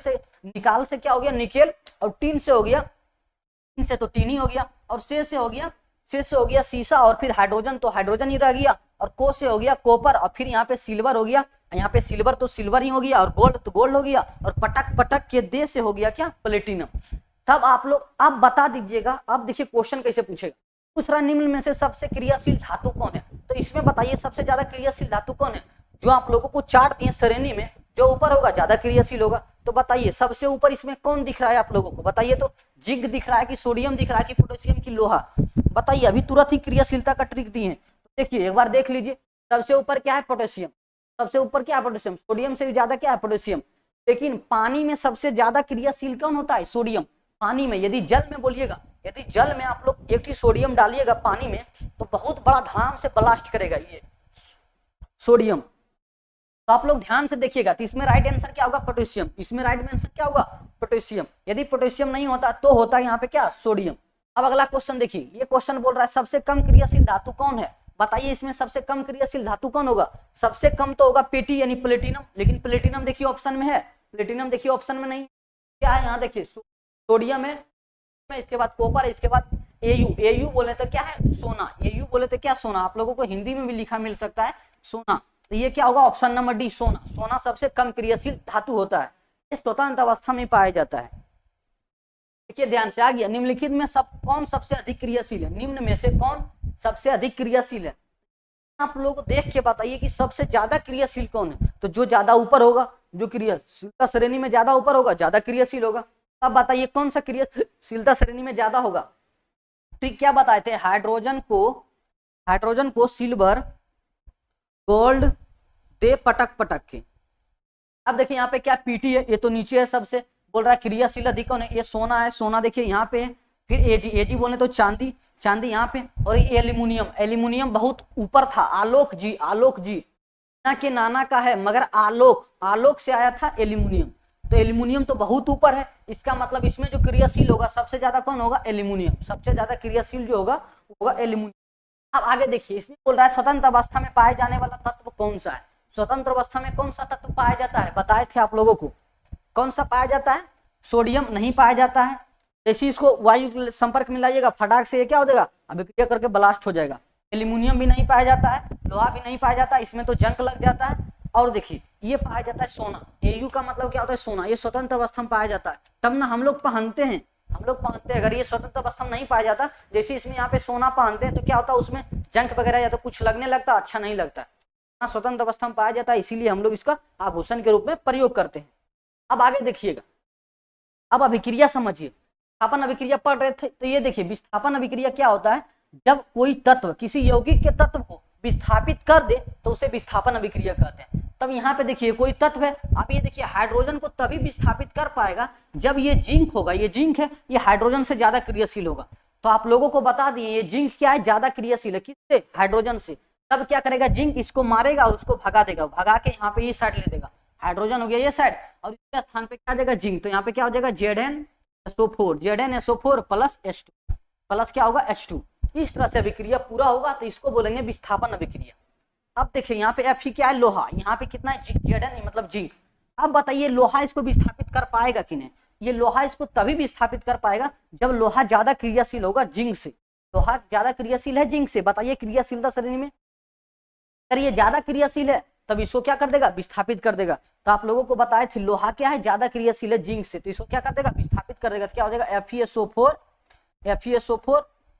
से क्या हो गया? निकेल, और टीन से हो गया, से तो टीन ही हो गया, और से हो गया सीसा, और फिर हाइड्रोजन तो हाइड्रोजन ही रह गया, और को से हो गया कॉपर, और फिर यहाँ पे सिल्वर हो गया, यहाँ पे सिल्वर तो सिल्वर ही हो गया, और गोल्ड तो गोल्ड हो गया, और पटक पटक के दे से हो गया क्या? प्लेटिनम। तब आप लोग अब बता दीजिएगा। अब देखिए क्वेश्चन कैसे पूछेगा, दूसरा निम्न में से सबसे क्रियाशील धातु कौन है। तो इसमें बताइए सबसे ज्यादा क्रियाशील धातु कौन है। जो आप लोगों को चार्ट दिए श्रेणी में, जो ऊपर होगा ज्यादा क्रियाशील होगा। तो बताइए सबसे ऊपर इसमें कौन दिख रहा है आप लोगों को, बताइए तो। जिंक दिख रहा है कि सोडियम दिख रहा है कि पोटेशियम की लोहा, बताइए। अभी तुरंत ही क्रियाशीलता का ट्रिक दिए हैं, तो देखिए एक बार देख लीजिए। सबसे ऊपर क्या है, पोटेशियम। सबसे ऊपर क्या है, पोटेशियम। सोडियम से भी ज्यादा क्या है, पोटेशियम। लेकिन पानी में सबसे ज्यादा क्रियाशील कौन होता है, सोडियम। पानी में यदि जल में बोलिएगा, यदि जल में आप लोग एक सोडियम डालिएगा पानी में, तो बहुत बड़ा धड़ाम से ब्लास्ट करेगा ये सोडियम। तो आप लोग ध्यान से देखिएगा। तो इसमें राइट आंसर क्या होगा, पोटेशियम। इसमें राइट आंसर क्या होगा, पोटेशियम। यदि पोटेशियम नहीं होता तो होता यहाँ पे क्या, सोडियम। अब अगला क्वेश्चन देखिए, ये क्वेश्चन बोल रहा है सबसे कम क्रियाशील धातु कौन है। बताइए इसमें सबसे कम क्रियाशील धातु कौन होगा। सबसे कम तो होगा पेटी यानी प्लेटिनम, लेकिन प्लेटिनम देखिए ऑप्शन में है, प्लेटिनम देखिए ऑप्शन में नहीं। क्या है यहाँ देखिए, सोडियम है, इसके बाद कॉपर है, इसके बाद एयू। एयू बोले तो क्या है, सोना। एयू बोले तो क्या, सोना। आप लोगों को हिंदी में भी लिखा मिल सकता है सोना। तो ये क्या होगा, ऑप्शन नंबर डी, सोना। सोना सबसे कम क्रियाशील धातु होता है, इस स्वतंत्र अवस्था में पाया जाता है। देखिए ध्यान से आ गया। निम्नलिखित में कौन सबसे अधिक क्रियाशील है, निम्न में से कौन सबसे अधिक क्रियाशील है। आप लोग देख के बताइए कि सबसे ज्यादा क्रियाशील कौन है। तो जो ज्यादा ऊपर होगा, जो क्रियाशीलता श्रेणी में ज्यादा ऊपर होगा, ज्यादा क्रियाशील होगा। अब बताइए कौन सा क्रियाशीलता श्रेणी में ज्यादा होगा। तो क्या बताए थे, हाइड्रोजन को सिल्वर गोल्ड दे पटक पटक के। अब देखिए यहाँ पे क्या, पीटी है, ये तो नीचे है सबसे। बोल रहा है क्रियाशील अधिक कौन है, ये सोना है। सोना देखिए यहाँ पे है। फिर एजी, एजी बोले तो चांदी, चांदी यहाँ पे। और ये एल्यूमिनियम, एल्यूमिनियम बहुत ऊपर था। आलोक जी, आलोक जी ना के नाना का है, मगर आलोक से आया था एल्यूमिनियम। तो एल्यूमिनियम तो बहुत ऊपर है। इसका मतलब इसमें जो क्रियाशील होगा सबसे ज्यादा कौन होगा, एल्यूमिनियम। सबसे ज्यादा क्रियाशील जो होगा वो होगा एल्यूमिनियम। अब आगे देखिए, इसमें बोल रहा है स्वतंत्र अवस्था में पाए जाने वाला तत्व कौन सा है। स्वतंत्र अवस्था में कौन सा तत्व पाया जाता है, बताए थे आप लोगों को। कौन सा पाया जाता है, सोडियम नहीं पाया जाता है। जैसे इसको वायु संपर्क में लाइएगा, फटाक से ये क्या हो जाएगा, अभिक्रिया करके ब्लास्ट हो जाएगा। एल्यूमिनियम भी नहीं पाया जाता है, लोहा भी नहीं पाया जाता है, इसमें तो जंग लग जाता है। और देखिए ये पाया जाता है सोना। एयू का मतलब क्या होता है, सोना। ये स्वतंत्र अवस्था में पाया जाता है, तब ना हम लोग पहनते हैं। अगर ये स्वतंत्र अवस्था में नहीं पाया जाता, जैसे इसमें यहाँ पे सोना पहनते हैं, तो क्या होता है उसमें जंग वगैरह या तो कुछ लगने लगता, अच्छा नहीं लगता। स्वतंत्र अवस्था में पाया जाता है, इसीलिए हम लोग इसका आभूषण के रूप में प्रयोग करते हैं। अब आगे देखिएगा, अब अभिक्रिया समझिए। विस्थापन अभिक्रिया पढ़ रहे थे, तो ये देखिए विस्थापन अभिक्रिया क्या होता है। जब कोई तत्व किसी यौगिक के तत्व को विस्थापित कर दे तो उसे विस्थापन अभिक्रिया कहते हैं। तब यहाँ पे देखिए कोई तत्व है, आप ये देखिए हाइड्रोजन को तभी विस्थापित कर पाएगा जब ये जिंक होगा। ये जिंक है, ये हाइड्रोजन से ज्यादा क्रियाशील होगा। तो आप लोगों को बता दिए ये जिंक क्या है, ज्यादा क्रियाशील है, किससे, हाइड्रोजन से। तब क्या करेगा, जिंक इसको मारेगा और उसको भगा देगा, भगा के यहाँ पे ये साइड ले देगा। हाइड्रोजन हो गया ये साइड, और इसके स्थान पे क्या देगा, जिंक। तो यहाँ पे क्या हो जाएगा, ZnSO4, ZnSO4 plus H2 plus क्या होगा, H2। इस तरह से अभिक्रिया पूरा होगा, तो इसको बोलेंगे विस्थापन अभिक्रिया। अब देखिए यहाँ पे Fe क्या है, लोहा। यहाँ पे कितना है, Zn मतलब जिंक। अब बताइए लोहा इसको विस्थापित कर पाएगा कि नहीं। ये लोहा इसको तभी विस्थापित कर पाएगा जब लोहा ज्यादा क्रियाशील होगा जिंक से। लोहा ज्यादा क्रियाशील है जिंक से, बताइए क्रियाशीलता श्रेणी में। अगर ये ज्यादा क्रियाशील है तब इसको क्या कर देगा, विस्थापित कर देगा। तो आप लोगों को बताए थे लोहा क्या है, ज्यादा क्रियाशील है जिंक से, तो इसको क्या कर देगा, विस्थापित कर देगा। तो क्या हो जाएगा, FeSO4।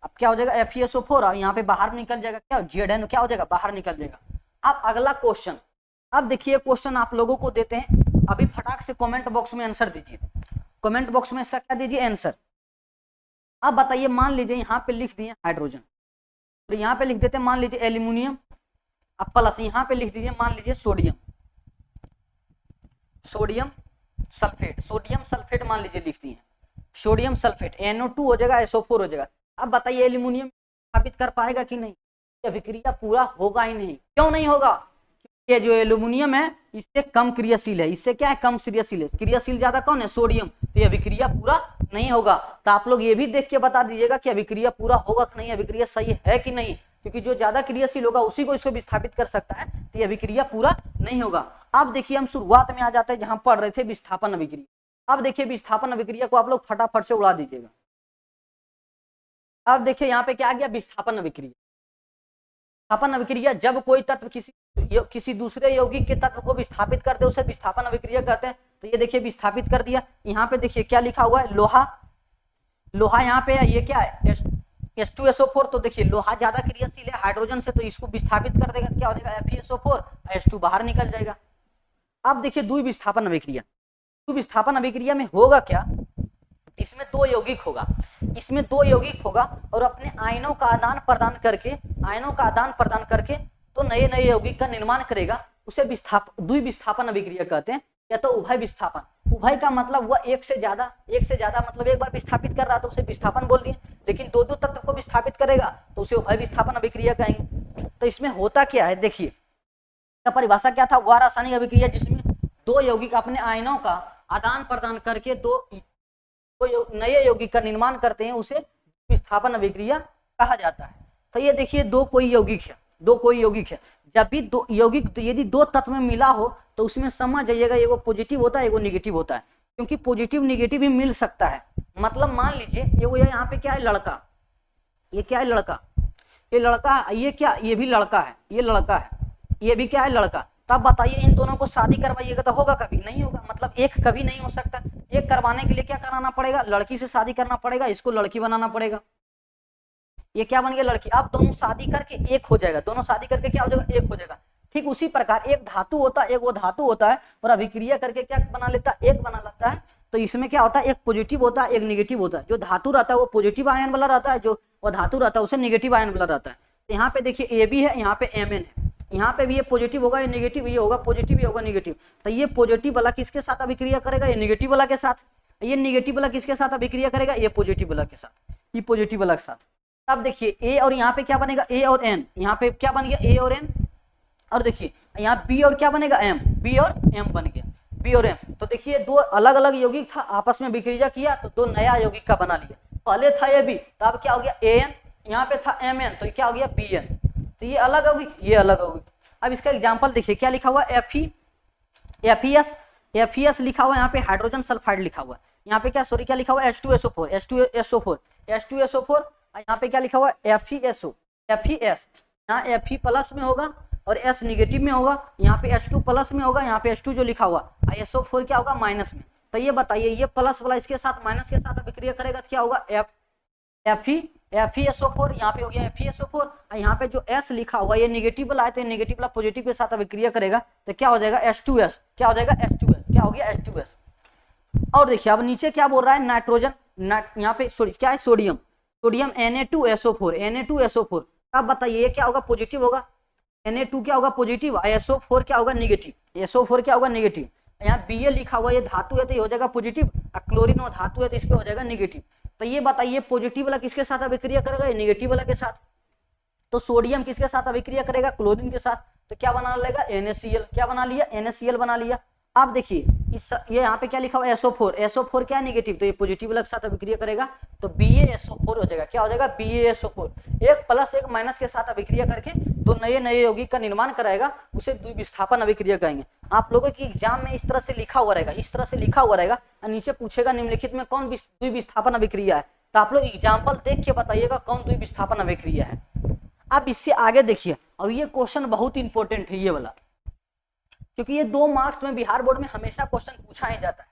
अब क्या हो जाएगा, FeSO4, और यहाँ पे बाहर निकल जाएगा क्या, Zn क्या हो जाएगा, बाहर निकल जाएगा। अब अगला क्वेश्चन, अब देखिए क्वेश्चन आप लोगों को देते हैं, अभी फटाक से कमेंट बॉक्स में आंसर दीजिए। कमेंट बॉक्स में इसका क्या दीजिए, आंसर। अब बताइए, मान लीजिए यहाँ पे लिख दिए हाइड्रोजन, और यहाँ पे लिख देते मान लीजिए एल्यूमिनियम। अब प्लस यहाँ पे लिख दीजिए मान लीजिए सोडियम सल्फेट मान लीजिए लिख दिए, सोडियम सल्फेट, NO2 हो जाएगा, SO4 हो जाएगा। अब बताइए एल्यूमिनियम स्थापित कर पाएगा कि नहीं, अभिक्रिया पूरा होगा ही नहीं। क्यों नहीं होगा, ये जो एल्यूमिनियम है इससे कम क्रियाशील है, इससे क्या है, कम क्रियाशील है। क्रियाशील ज्यादा कौन है, सोडियम। तो ये अभिक्रिया पूरा नहीं होगा। तो आप लोग ये भी देख के बता दीजिएगा कि अभिक्रिया पूरा होगा कि नहीं, अभिक्रिया सही है कि नहीं, क्योंकि जो ज्यादा क्रियाशील होगा उसी को इसको विस्थापित कर सकता है। तो ये अभिक्रिया पूरा नहीं होगा। अब देखिए हम शुरुआत में आ जाते हैं जहां पढ़ रहे थे विस्थापन अभिक्रिया। अब देखिए विस्थापन अभिक्रिया को आप लोग फटाफट से उड़ा दीजिएगा। अब देखिए यहाँ पे क्या आ गया, विस्थापन अभिक्रिया। विस्थापन अभिक्रिया जब कोई तत्व किसी दूसरे यौगिक के तत्व को विस्थापित करते उसे विस्थापन अभिक्रिया कहते हैं। तो ये देखिए विस्थापित कर दिया। यहाँ पे देखिए क्या लिखा हुआ है, लोहा लोहा यहाँ पे है, ये क्या है H2SO4। तो देखिए लोहा ज्यादा क्रियाशील है हाइड्रोजन से, तो इसको विस्थापित कर देगा तो क्या हो जाएगा FeSO4, H2 बाहर निकल जाएगा। अब देखिए द्विविस्थापन अभिक्रिया, द्विविस्थापन अभिक्रिया में होगा क्या, इसमें दो यौगिक होगा, इसमें दो यौगिक होगा और अपने आयनों का आदान प्रदान करके, आयनों का आदान प्रदान करके तो नए नए यौगिक का निर्माण करेगा, उसे द्विविस्थापन अभिक्रिया कहते हैं, या तो उभय विस्थापन। उभय का मतलब हुआ एक से ज्यादा मतलब एक बार विस्थापित कर रहा तो उसे विस्थापन बोल दिए, लेकिन दो दो तत्व को विस्थापित करेगा तो उसे उभय विस्थापन अभिक्रिया कहेंगे। तो इसमें होता क्या है, देखिए परिभाषा क्या था, वह रासायनिक अभिक्रिया जिसमें दो यौगिक अपने आयनों का आदान प्रदान करके दो नए यौगिक का निर्माण करते हैं, उसे विस्थापन अभिक्रिया कहा जाता है। तो ये देखिए दो कोई यौगिक है, जब भी दो यौगिक तो यदि दो तत्व में मिला हो तो उसमें समझ जाइएगा एगो पॉजिटिव होता है एगो निगेटिव होता है, क्योंकि पॉजिटिव निगेटिव भी मिल सकता है। मतलब मान लीजिए ये यहाँ पे क्या है लड़का, ये क्या है लड़का, ये लड़का, ये क्या, ये भी लड़का है, ये लड़का है, ये भी क्या है लड़का। तब बताइए इन दोनों को शादी करवाइएगा तो होगा, कभी नहीं होगा, मतलब एक कभी नहीं हो सकता। एक करवाने के लिए क्या कराना पड़ेगा, लड़की से शादी करना पड़ेगा, इसको लड़की बनाना पड़ेगा, ये क्या बन गया लड़की। अब दोनों शादी करके एक हो जाएगा, दोनों शादी करके क्या हो जाएगा, एक हो जाएगा। ठीक उसी प्रकार एक धातु होता है, एक वो धातु होता है और अभिक्रिया करके क्या बना लेता है, एक बना लेता है। तो इसमें क्या होता है, एक पॉजिटिव होता है एक निगेटिव होता है। जो धातु रहता है वो पॉजिटिव आयन वाला रहता है, जो वो धातु रहता है उसे निगेटिव आयन वाला रहता है। तो यहाँ पे देखिए ए बी है, यहाँ पे Mn है, यहाँ पे भी ये पॉजिटिव होगा, ये नेगेटिव, ये होगा पॉजिटिव, ये होगा नेगेटिव। तो ये पॉजिटिव वाला किसके साथ अभिक्रिया करेगा, ये नेगेटिव वाला के साथ। ये नेगेटिव वाला किसके साथ अभिक्रिया करेगा, ये पॉजिटिव वाला के साथ, ये पॉजिटिव वाला के साथ। अब देखिए ए और यहाँ पे क्या बनेगा, ए और एन, यहाँ पे क्या बन गया ए और एन, और देखिए यहाँ बी और क्या बनेगा एम, बी और एम बन गया, बी और एम। तो देखिए दो अलग अलग यौगिक था, आपस में विक्रिया किया तो दो नया यौगिक का बना लिया। पहले था ए बी, तो अब क्या हो गया ए एन, यहाँ पे था एम एन, तो क्या हो गया बी एन। तो ये अलग यौगिक, ये अलग यौगिक। अब इसका एग्जाम्पल देखिए क्या लिखा हुआ FeS लिखा हुआ है, यहाँ पे हाइड्रोजन सल्फाइड लिखा हुआ है, यहाँ पे क्या सॉरी क्या लिखा हुआ है H2SO4, यहाँ पे क्या लिखा हुआ है FeS। यहाँ Fe प्लस में होगा और S निगेटिव में होगा, यहाँ पे H2 प्लस में होगा, यहाँ पे H2 जो लिखा हुआ SO4 क्या होगा माइनस में। तो ये बताइए ये प्लस वाला इसके साथ माइनस के साथ अभिक्रिया करेगा तो क्या होगा FeSO4, यहाँ पे हो गया FeSO4। यहाँ पे जो S लिखा हुआ ये निगेटिव वाला है, तो नेगेटिव वाला पॉजिटिव के साथ अभिक्रिया करेगा तो क्या हो जाएगा H2S, क्या हो जाएगा H2S, क्या हो गया H2S। और देखिए अब नीचे क्या बोल रहा है नाइट्रोजन, यहाँ पे सॉरी क्या है सोडियम Na2SO4। अब बताइए ये क्या होगा पॉजिटिव होगा, Na2 क्या होगा पॉजिटिव, SO4 क्या होगा नेगेटिव, SO4 क्या होगा नेगेटिव। यहाँ Ba लिखा हुआ ये धातु है तो ये हो जाएगा पॉजिटिव, क्लोरीन वो धातु है तो इस पे हो जाएगा नेगेटिव। तो ये बताइए पॉजिटिव वाला किसके साथ अभिक्रिया करेगा, ये नेगेटिव वाला के साथ। तो सोडियम किसके साथ अभिक्रिया करेगा, क्लोरीन के साथ। तो क्या बना लेगा NaCl, क्या बना लिया NaCl बना लिया। अब देखिए इस ये यहाँ पे क्या लिखा हुआ SO4 क्या नेगेटिव, तो ये पॉजिटिव वाला के साथ अभिक्रिया करेगा तो BaSO4 हो जाएगा, क्या हो जाएगा BaSO4। एक प्लस एक माइनस के साथ अभिक्रिया करके दो नए यौगिक का निर्माण कराएगा, उसे द्विविस्थापन अभिक्रिया कहेंगे। आप लोगों की एग्जाम में इस तरह से लिखा हुआ रहेगा, इस तरह से लिखा हुआ रहेगा, नीचे पूछेगा निम्नलिखित में कौन द्विविस्थापन अभिक्रिया है, तो आप लोग एग्जाम्पल देख के बताइएगा कौन द्विविस्थापन अभिक्रिया है। अब इससे आगे देखिए, और ये क्वेश्चन बहुत इंपॉर्टेंट है ये वाला, क्योंकि ये 2 मार्क्स में बिहार बोर्ड में हमेशा क्वेश्चन पूछा ही जाता है।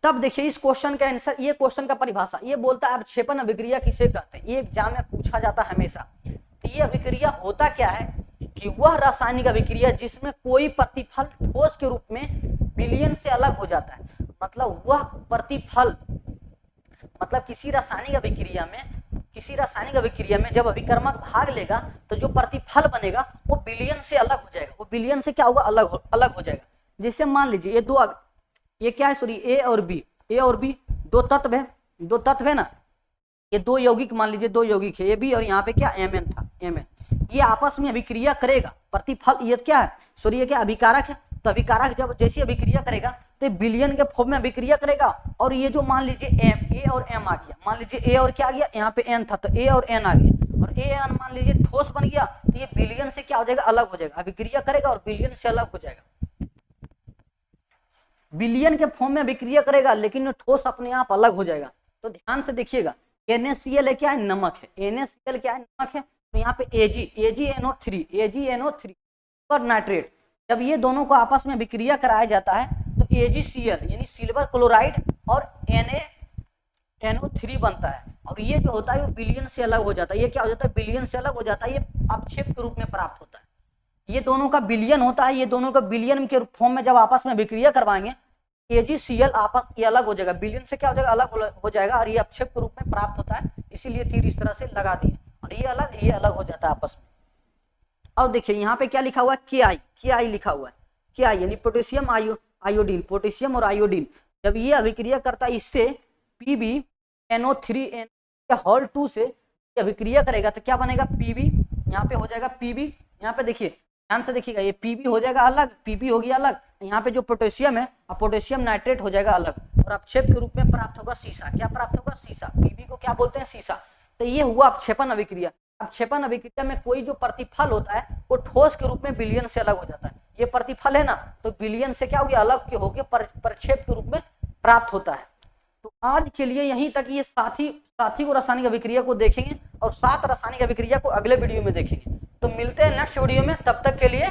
तब देखिए इस क्वेश्चन का आंसर, ये क्वेश्चन का परिभाषा ये बोलता है अवक्षेपण अभिक्रिया किसे कहते हैं, ये एग्जाम में पूछा जाता है हमेशा। तो ये अभिक्रिया होता क्या है कि वह रासायनिक अभिक्रिया जिसमें कोई प्रतिफल ठोस के रूप में विलयन से अलग हो जाता है। मतलब वह प्रतिफल, मतलब किसी रासायनिक अभिक्रिया में जब अभिकर्मक भाग लेगा तो जो प्रतिफल बनेगा वो विलयन से अलग हो जाएगा, वो विलयन से क्या होगा अलग हो जाएगा। जैसे मान लीजिए ये दो, ये क्या है सॉरी ए और बी दो तत्व है ना, ये दो यौगिक मान लीजिए, दो यौगिक है ए बी और यहाँ पे क्या Mn था, Mn ये आपस में अभिक्रिया करेगा। प्रतिफल ये क्या है सॉरी ये क्या अभिकारक है, तो अभिकारक जब जैसी अभिक्रिया करेगा तो विलयन के फॉर्म में अभिक्रिया करेगा। और ये जो मान लीजिए ए और एम आ गया, मान लीजिए ए और क्या आ गया, यहाँ पे एन था तो ए और एन आ गया, और ए एन मान लीजिए ठोस बन गया तो ये विलयन से क्या हो जाएगा अलग हो जाएगा, अभिक्रिया करेगा और विलयन से अलग हो जाएगा। विलयन के फॉर्म में अभिक्रिया करेगा लेकिन ठोस अपने आप अलग हो जाएगा। तो ध्यान से देखिएगा NaCl क्या है नमक है, NaCl क्या है नमक है। तो यहाँ पे AgNO3 और नाइट्रेट, जब ये दोनों को आपस में अभिक्रिया कराया जाता है तो AgCl यानी सिल्वर क्लोराइड और NO3 बनता है, और ये जो होता है वो विलयन से अलग हो जाता है। ये क्या हो जाता है, विलयन से अलग हो जाता है, ये अपक्षेप के रूप में प्राप्त होता है। ये दोनों का विलयन होता है, ये दोनों का विलयन के फॉर्म में जब आपस में अभिक्रिया करवाएंगे AgCl आपस ये अलग हो जाएगा, विलयन से क्या हो जाएगा, अलग हो जाएगा, और ये अपक्षेप के रूप में प्राप्त होता है। इसीलिए तीर इस तरह से लगा दिए, और ये अलग हो जाता है आपस में। और देखिए यहाँ पे क्या लिखा हुआ है, Ki लिखा हुआ है, Ki यानी पोटेशियम आयोडीन, पोटेशियम और आयोडीन जब ये अभिक्रिया करता है इससे PbNO3 होल 2 से अभिक्रिया करेगा तो क्या बनेगा, Pb, यहाँ पे हो जाएगा Pb, यहाँ पे देखिए ध्यान से देखिएगा, ये Pb हो जाएगा अलग, Pb हो गया अलग, यहाँ पे जो पोटेशियम है पोटेशियम नाइट्रेट हो जाएगा अलग, और अपक्षेप के रूप में प्राप्त होगा सीसा। क्या प्राप्त होगा, सीसा। Pb को क्या बोलते हैं, सीसा। तो ये हुआ अपक्षेपण अभिक्रिया। अपक्षेपण अभिक्रिया में कोई जो प्रतिफल होता है वो ठोस के रूप में विलयन से अलग हो जाता है। ये प्रतिफल है ना, तो विलयन से क्या हो गया, अलग होकर प्रक्षेप के रूप में प्राप्त होता है। तो आज के लिए यहीं तक, ये साथी को रासायनिक अभिक्रिया को देखेंगे और 7 रासायनिक अभिक्रिया को अगले वीडियो में देखेंगे। तो मिलते हैं नेक्स्ट वीडियो में, तब तक के लिए